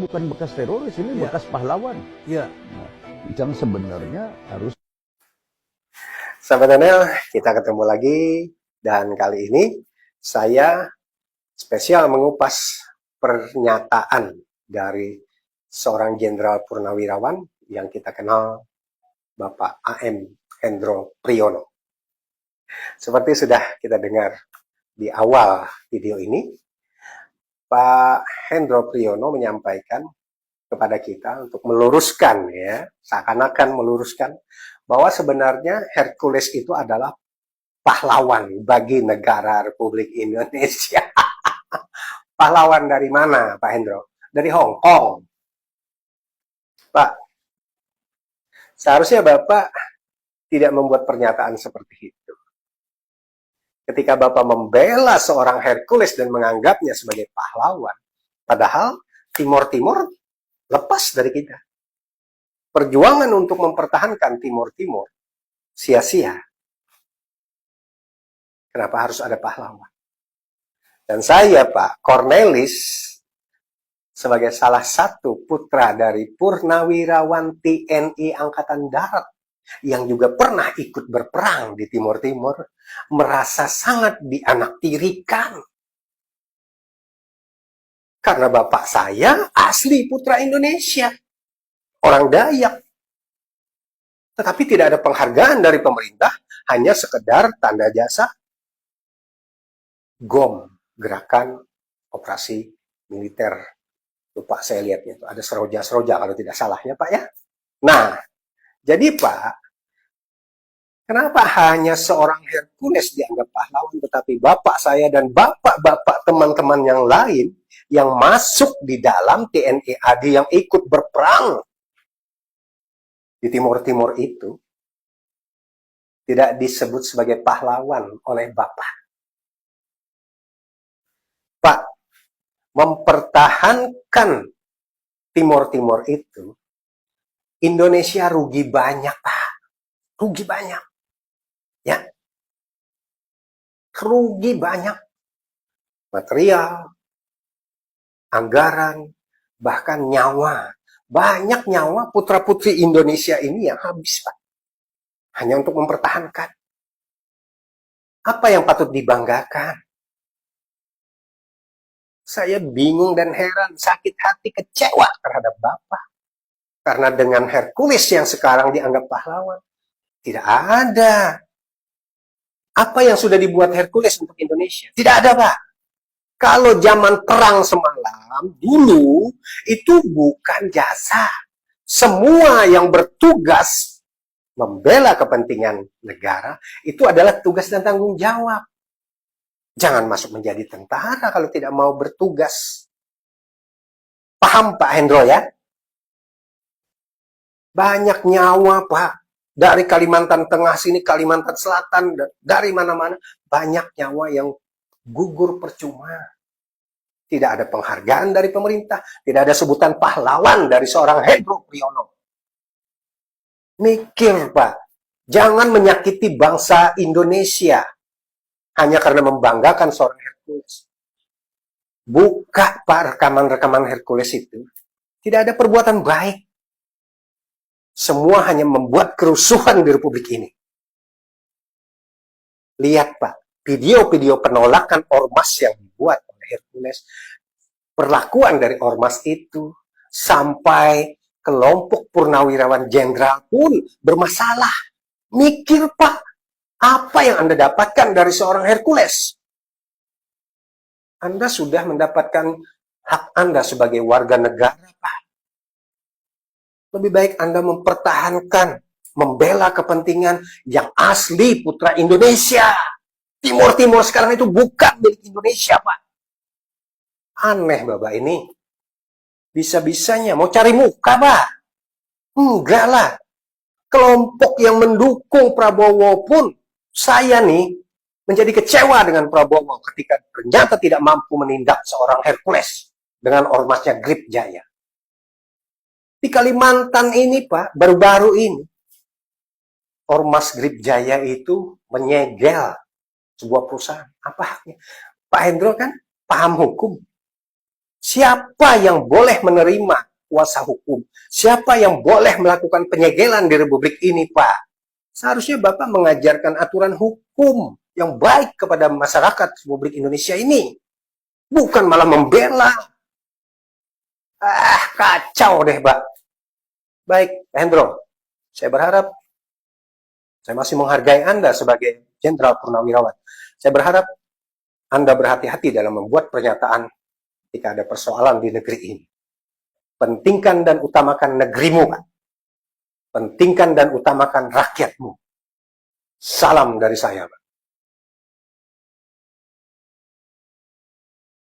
bukan bekas teroris, ini Iya. bekas pahlawan. Iya. Nah, yang sebenarnya harus. Sahabat Daniel, kita ketemu lagi dan kali ini saya spesial mengupas pernyataan dari seorang Jenderal Purnawirawan yang kita kenal, Bapak AM Hendro Priyono. Seperti sudah kita dengar di awal video ini, Pak Hendro Priyono menyampaikan kepada kita untuk meluruskan, ya, seakan-akan meluruskan bahwa sebenarnya Hercules itu adalah pahlawan bagi negara Republik Indonesia. Pahlawan dari mana, Pak Hendro? Dari Hong Kong. Pak, seharusnya Bapak tidak membuat pernyataan seperti itu. Ketika Bapak membela seorang Hercules dan menganggapnya sebagai pahlawan, padahal Timor-Timor lepas dari kita. Perjuangan untuk mempertahankan Timor-Timor sia-sia. Kenapa harus ada pahlawan? Dan saya, Pak Cornelis, sebagai salah satu putra dari Purnawirawan TNI Angkatan Darat yang juga pernah ikut berperang di Timor-Timor, merasa sangat dianaktirikan. Karena bapak saya asli putra Indonesia, orang Dayak. Tetapi tidak ada penghargaan dari pemerintah, hanya sekedar tanda jasa GOM, Gerakan Operasi Militer. Lupa saya lihatnya itu, ada seroja-seroja kalau tidak salah ya Pak ya. Nah, jadi Pak, kenapa hanya seorang Hercules dianggap pahlawan, tetapi bapak saya dan bapak-bapak teman-teman yang lain yang masuk di dalam TNI AD yang ikut berperang di Timor-Timor itu tidak disebut sebagai pahlawan oleh bapak? Pak, mempertahankan Timor-Timor itu, Indonesia rugi banyak, Pak. Rugi banyak. Ya. Rugi banyak. Material, anggaran, bahkan nyawa. Banyak nyawa putra-putri Indonesia ini yang habis, Pak. Hanya untuk mempertahankan. Apa yang patut dibanggakan? Saya bingung dan heran, sakit hati, kecewa terhadap Bapak. Karena dengan Hercules yang sekarang dianggap pahlawan, tidak ada. Apa yang sudah dibuat Hercules untuk Indonesia? Tidak ada, Pak. Kalau zaman perang semalam, dulu, itu bukan jasa. Semua yang bertugas membela kepentingan negara, itu adalah tugas dan tanggung jawab. Jangan masuk menjadi tentara kalau tidak mau bertugas. Paham Pak Hendro ya? Banyak nyawa Pak. Dari Kalimantan Tengah sini, Kalimantan Selatan, dari mana-mana. Banyak nyawa yang gugur percuma. Tidak ada penghargaan dari pemerintah. Tidak ada sebutan pahlawan dari seorang Hendro Priyono. Mikir Pak. Jangan menyakiti bangsa Indonesia hanya karena membanggakan seorang Hercules. Buka Pak rekaman-rekaman Hercules itu. Tidak ada perbuatan baik. Semua hanya membuat kerusuhan di Republik ini. Lihat Pak, video-video penolakan ormas yang dibuat oleh Hercules. Perlakuan dari ormas itu sampai kelompok purnawirawan jenderal pun bermasalah. Mikir Pak. Apa yang Anda dapatkan dari seorang Hercules? Anda sudah mendapatkan hak Anda sebagai warga negara, Pak. Lebih baik Anda mempertahankan, membela kepentingan yang asli putra Indonesia. Timor-Timor sekarang itu bukan milik Indonesia, Pak. Aneh, Bapak ini. Bisa-bisanya mau cari muka, Pak. Enggak lah. Kelompok yang mendukung Prabowo pun, saya nih menjadi kecewa dengan Prabowo ketika ternyata tidak mampu menindak seorang Hercules dengan ormasnya Grip Jaya. Di Kalimantan ini Pak, baru-baru ini, ormas Grip Jaya itu menyegel sebuah perusahaan. Apa haknya? Pak Hendro kan paham hukum. Siapa yang boleh menerima kuasa hukum? Siapa yang boleh melakukan penyegelan di Republik ini, Pak? Seharusnya Bapak mengajarkan aturan hukum yang baik kepada masyarakat Republik Indonesia ini. Bukan malah membela. Kacau deh, Pak. Baik, Pak Hendro. Saya berharap, saya masih menghargai Anda sebagai Jenderal Purnawirawan. Saya berharap Anda berhati-hati dalam membuat pernyataan ketika ada persoalan di negeri ini. Pentingkan dan utamakan negerimu, Pak. Pentingkan dan utamakan rakyatmu. Salam dari saya, Pak.